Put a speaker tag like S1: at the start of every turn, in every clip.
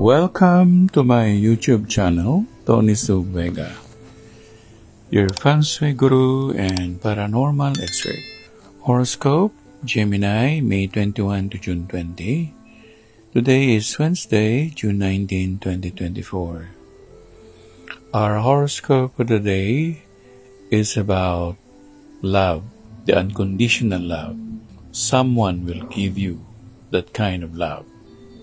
S1: Welcome to my YouTube channel, Tony Subvega, your feng shui guru and paranormal expert. Horoscope, Gemini, May 21 to June 20. Today is Wednesday, June 19, 2024. Our horoscope for the day is about love, the unconditional love. Someone will give you that kind of love.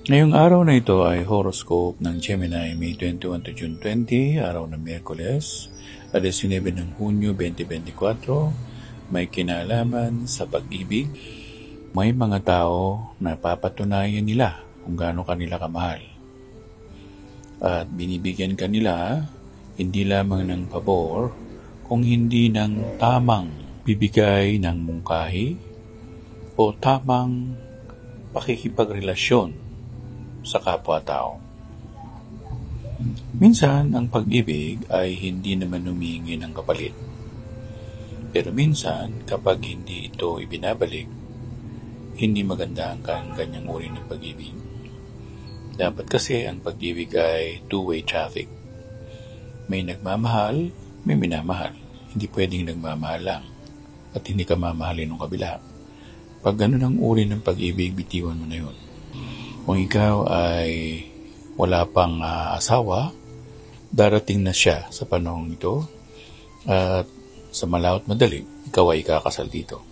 S1: Ngayong araw na ito ay horoscope ng Gemini, May 21 to June 20, araw ng Miyerkules, at 19 ng Hunyo 2024, may kinalaman sa pag-ibig. May mga tao na papatunayan nila kung gaano kanila kamahal. At binibigyan kanila hindi lamang ng pabor, kung hindi ng tamang bibigay ng mungkahi o tamang pakikipagrelasyon sa kapwa-tao. Minsan, ang pag-ibig ay hindi naman humihingi ng kapalit. Pero minsan, kapag hindi ito ibinabalik, hindi maganda ang kanyang uri ng pag-ibig. Dapat kasi ang pag-ibig ay two-way traffic. May nagmamahal, may minamahal. Hindi pwedeng nagmamahal lang at hindi ka mamahalin ng kabila. Pag ganun ang uri ng pag-ibig, bitiwan mo na yun. Kung ikaw ay wala pang asawa, darating na siya sa panahong ito at sa malaot madali, ikaw ay kakasal dito.